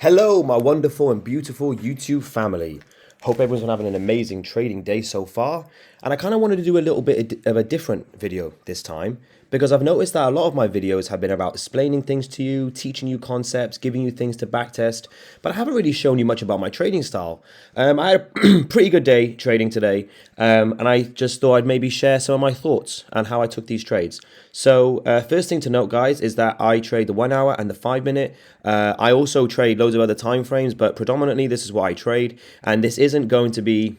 Hello, my wonderful and beautiful YouTube family. Hope everyone's been having an amazing trading day so far. And I kind of wanted to do a little bit of a different video this time because I've noticed that a lot of my videos have been about explaining things to you, teaching you concepts, giving you things to backtest, but I haven't really shown you much about my trading style. I had a pretty good day trading today, and I just thought I'd maybe share some of my thoughts and how I took these trades. So first thing to note, guys, is that I trade the 1 hour and the 5 minute. I also trade loads of other time frames, but predominantly this is what I trade, and this isn't going to be,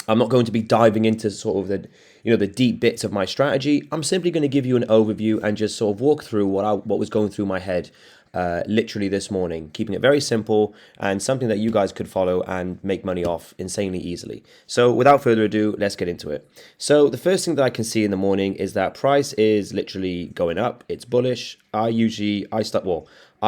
I'm not going to be diving into sort of the deep bits of my strategy. I'm simply going to give you an overview and just sort of walk through what was going through my head literally this morning, keeping it very simple and something that you guys could follow and make money off insanely easily. So without further ado, let's get into it. So the first thing that I can see in the morning is that price is literally going up. It's bullish. I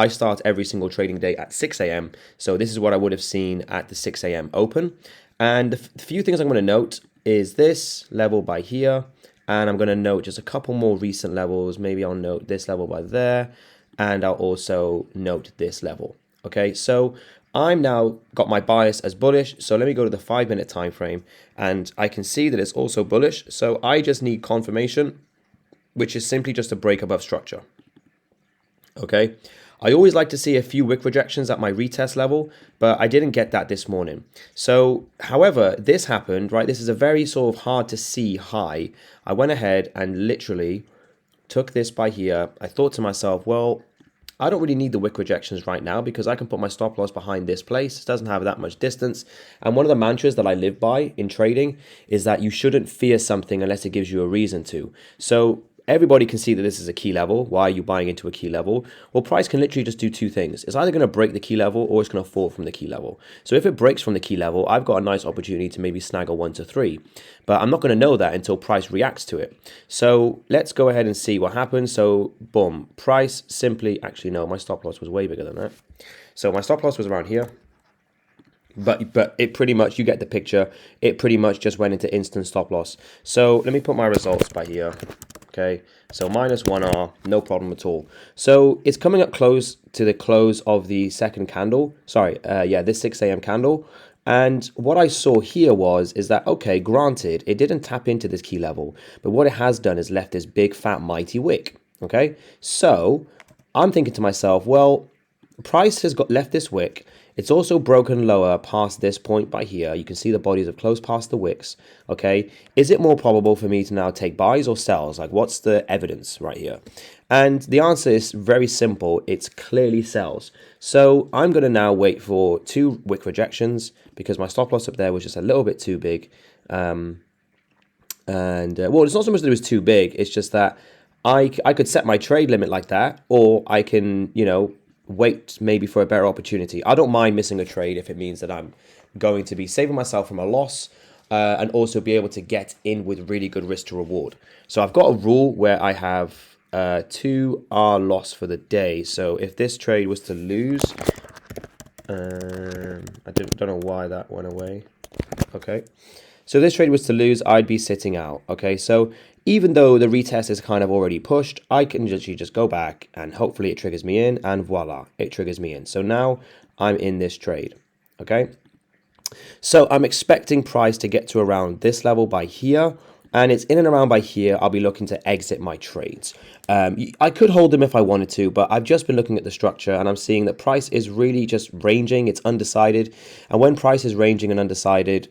start every single trading day at 6 a.m. So this is what I would have seen at the 6 a.m. open. And the few things I'm going to note is this level by here. And I'm going to note just a couple more recent levels. Maybe I'll note this level by there. And I'll also note this level. Okay, so I'm now got my bias as bullish. So let me go to the 5 minute time frame. And I can see that it's also bullish. So I just need confirmation, which is simply just a break above structure. Okay. I always like to see a few wick rejections at my retest level, but I didn't get that this morning. So, however, this happened, right? This is a very sort of hard to see high. I went ahead and literally took this by here. I thought to myself, well, I don't really need the wick rejections right now because I can put my stop loss behind this place. It doesn't have that much distance. And one of the mantras that I live by in trading is that you shouldn't fear something unless it gives you a reason to. So everybody can see that this is a key level. Why are you buying into a key level? Well, price can literally just do two things. It's either going to break the key level or it's going to fall from the key level. So if it breaks from the key level, I've got a nice opportunity to maybe snag a 1 to 3. But I'm not going to know that until price reacts to it. So let's go ahead and see what happens. So boom, price simply, actually no, my stop loss was way bigger than that. So my stop loss was around here. But it pretty much, you get the picture. It pretty much just went into instant stop loss. So let me put my results by here. Okay, so minus 1R, no problem at all. So it's coming up close to the close of the second candle. This 6 a.m. candle. And what I saw here is that, okay, granted, it didn't tap into this key level, but what it has done is left this big, fat, mighty wick. Okay, so I'm thinking to myself, well, price has left this wick. It's also broken lower past this point by here. You can see the bodies have closed past the wicks. Okay, is it more probable for me to now take buys or sells? Like, what's the evidence right here? And the answer is very simple. It's clearly sells. So I'm going to now wait for 2 wick rejections because my stop loss up there was just a little bit too big. Well, it's not so much that it was too big. It's just that I could set my trade limit like that, or I can, wait maybe for a better opportunity. I don't mind missing a trade if it means that I'm going to be saving myself from a loss and also be able to get in with really good risk to reward. So I've got a rule where I have 2R loss for the day. So if this trade was to lose, I don't know why that went away. Okay. So this trade was to lose, I'd be sitting out. Okay, so even though the retest is kind of already pushed, I can just go back and hopefully it triggers me in, and voila, it triggers me in. So now I'm in this trade. Okay, so I'm expecting price to get to around this level by here, and it's in and around by here. I'll be looking to exit my trades. I could hold them if I wanted to, but I've just been looking at the structure and I'm seeing that price is really just ranging. It's undecided, and when price is ranging and undecided,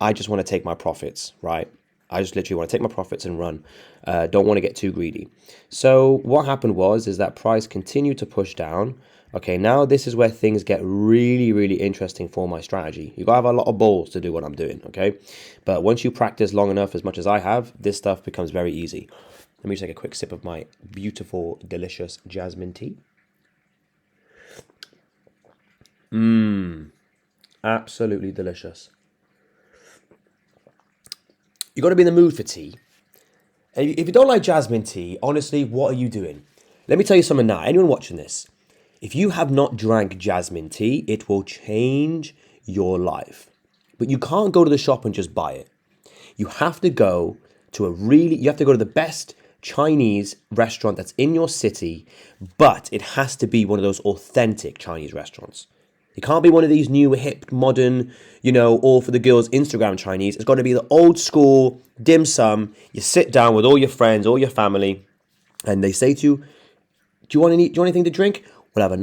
I just want to take my profits, right? I just literally want to take my profits and run. Don't want to get too greedy. So what happened is that price continued to push down. Okay, now this is where things get really, really interesting for my strategy. You got to have a lot of balls to do what I'm doing, okay? But once you practice long enough, as much as I have, this stuff becomes very easy. Let me just take a quick sip of my beautiful, delicious jasmine tea. Absolutely delicious. You got to be in the mood for tea. And if you don't like jasmine tea, honestly, what are you doing? Let me tell you something now. Anyone watching this, if you have not drank jasmine tea, it will change your life. But you can't go to the shop and just buy it. You have to go to you have to go to the best Chinese restaurant that's in your city, but it has to be one of those authentic Chinese restaurants. It can't be one of these new, hip, modern, all for the girls Instagram Chinese. It's got to be the old school dim sum. You sit down with all your friends, all your family, and they say to you, do you want anything to drink? We'll have a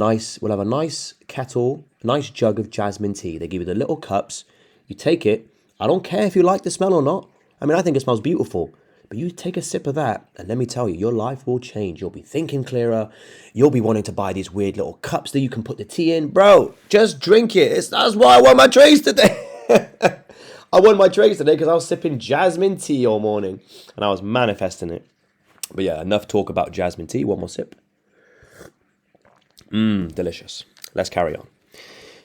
nice kettle, nice jug of jasmine tea. They give you the little cups. You take it. I don't care if you like the smell or not. I mean, I think it smells beautiful. But you take a sip of that, and let me tell you, your life will change. You'll be thinking clearer. You'll be wanting to buy these weird little cups that you can put the tea in. Bro, just drink it. That's why I won my trades today. I won my trades today because I was sipping jasmine tea all morning, and I was manifesting it. But yeah, enough talk about jasmine tea. One more sip. Delicious. Let's carry on.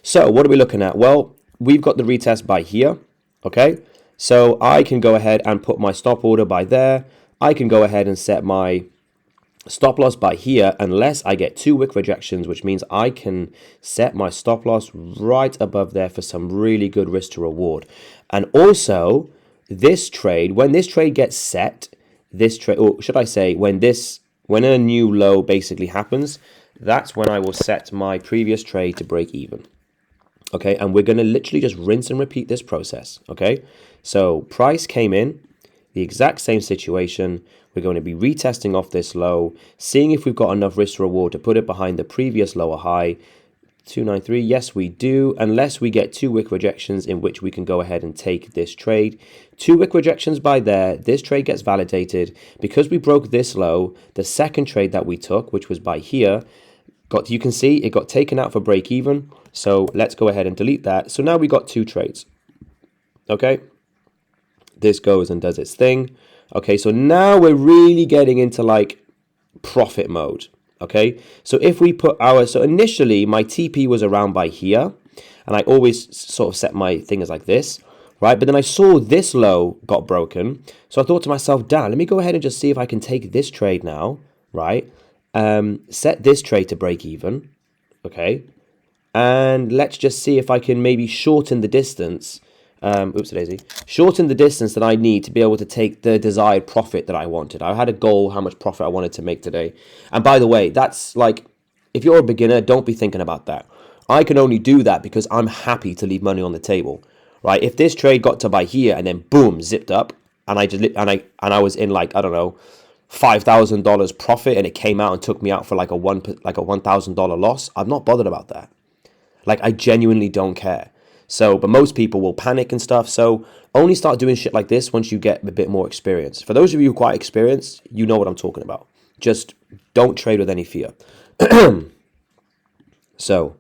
So what are we looking at? Well, we've got the retest by here. Okay. So I can go ahead and put my stop order by there. I can go ahead and set my stop loss by here unless I get 2 wick rejections, which means I can set my stop loss right above there for some really good risk to reward. And also this trade, when this trade gets set, or should I say when a new low basically happens, that's when I will set my previous trade to break even. Okay, and we're going to literally just rinse and repeat this process. Okay, so price came in, the exact same situation. We're going to be retesting off this low, seeing if we've got enough risk to reward to put it behind the previous lower high. 293, yes we do, unless we get 2 wick rejections, in which we can go ahead and take this trade. 2 wick rejections by there, this trade gets validated. Because we broke this low, the second trade that we took, which was by here, you can see it got taken out for break even. So let's go ahead and delete that. So now we got 2 trades. Okay, this goes and does its thing. Okay, so now we're really getting into like profit mode. Okay, so if we put so initially my TP was around by here, and I always sort of set my thing as like this, right? But then I saw this low got broken, so I thought to myself, damn, let me go ahead and just see if I can take this trade now, right? Set this trade to break even, okay? And let's just see if I can maybe shorten the distance. Shorten the distance that I need to be able to take the desired profit that I wanted. I had a goal, how much profit I wanted to make today. And by the way, that's like, if you're a beginner, don't be thinking about that. I can only do that because I'm happy to leave money on the table, right? If this trade got to buy here and then boom, zipped up, and I was in like, I don't know, $5,000 profit, and it came out and took me out for like a $1,000 loss, I'm not bothered about that. Like, I genuinely don't care. So, but most people will panic and stuff. So only start doing shit like this once you get a bit more experience. For those of you who are quite experienced, you know what I'm talking about. Just don't trade with any fear. So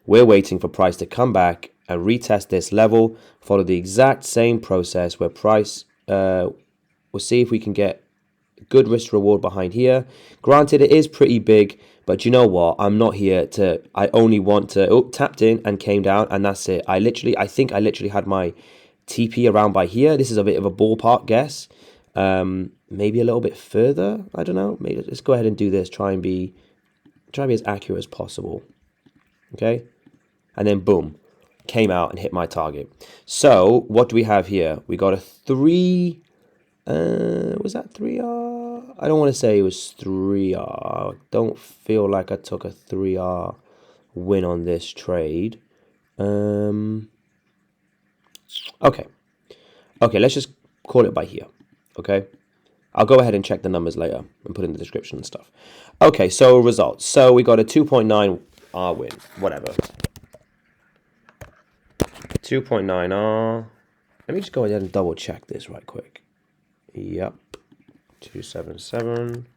we're waiting for price to come back and retest this level. Follow the exact same process where price, we'll see if we can get good risk reward behind here. Granted, it is pretty big, but you know what? I'm not here to, I only want to, tapped in and came down, and that's it. I think I literally had my TP around by here. This is a bit of a ballpark guess. Maybe a little bit further. I don't know. Maybe let's go ahead and do this. Try and be as accurate as possible. Okay. And then boom, came out and hit my target. So what do we have here? We got a 3, was that 3R? I don't want to say it was 3R. I don't feel like I took a 3R win on this trade. Okay, let's just call it by here. Okay, I'll go ahead and check the numbers later and put in the description and stuff. Okay, so results. So we got a 2.9R win, whatever. 2.9R. Let me just go ahead and double check this right quick. Yep. 277.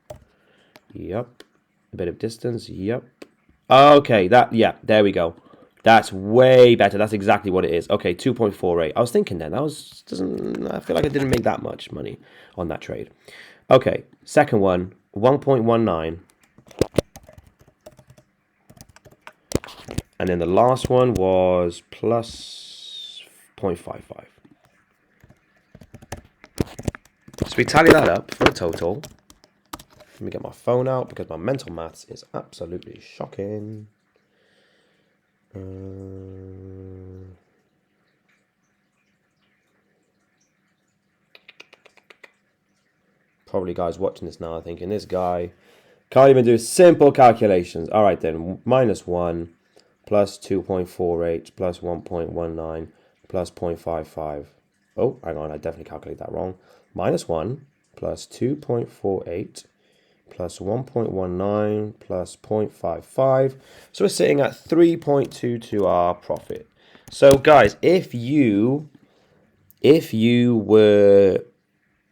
Yep. A bit of distance. Yep. Okay, there we go. That's way better. That's exactly what it is. Okay, 2.48. I was thinking then, I feel like I didn't make that much money on that trade. Okay, second one, 1.19. And then the last one was plus 0.55. So we tally that up for a total. Let me get my phone out because my mental maths is absolutely shocking. probably guys watching this now are thinking, this guy can't even do simple calculations. All right then, -1 plus 2.48 plus 1.19 plus 0.55. Oh, hang on, I definitely calculated that wrong. -1 plus 2.48 plus 1.19 plus 0.55. So we're sitting at 3.22 our profit. So guys, if you were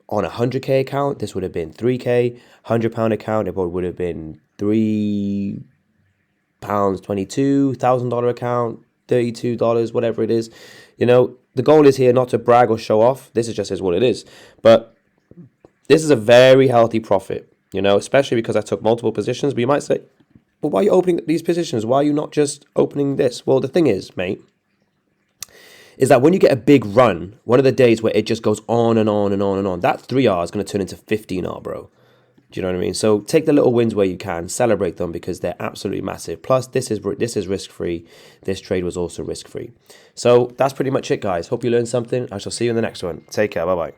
on a 100k account, this would have been 3k. £100 account, it would have been £3.22. $1,000 account, $32, whatever it is. You know, the goal is here not to brag or show off. This is just what it is. But this is a very healthy profit, you know, especially because I took multiple positions. But you might say, well, why are you opening these positions? Why are you not just opening this? Well, the thing is, mate, is that when you get a big run, one of the days where it just goes on and on and on and on, that 3R is going to turn into 15R, bro. Do you know what I mean? So take the little wins where you can, celebrate them because they're absolutely massive. Plus, this is risk-free. This trade was also risk-free. So that's pretty much it, guys. Hope you learned something. I shall see you in the next one. Take care. Bye-bye.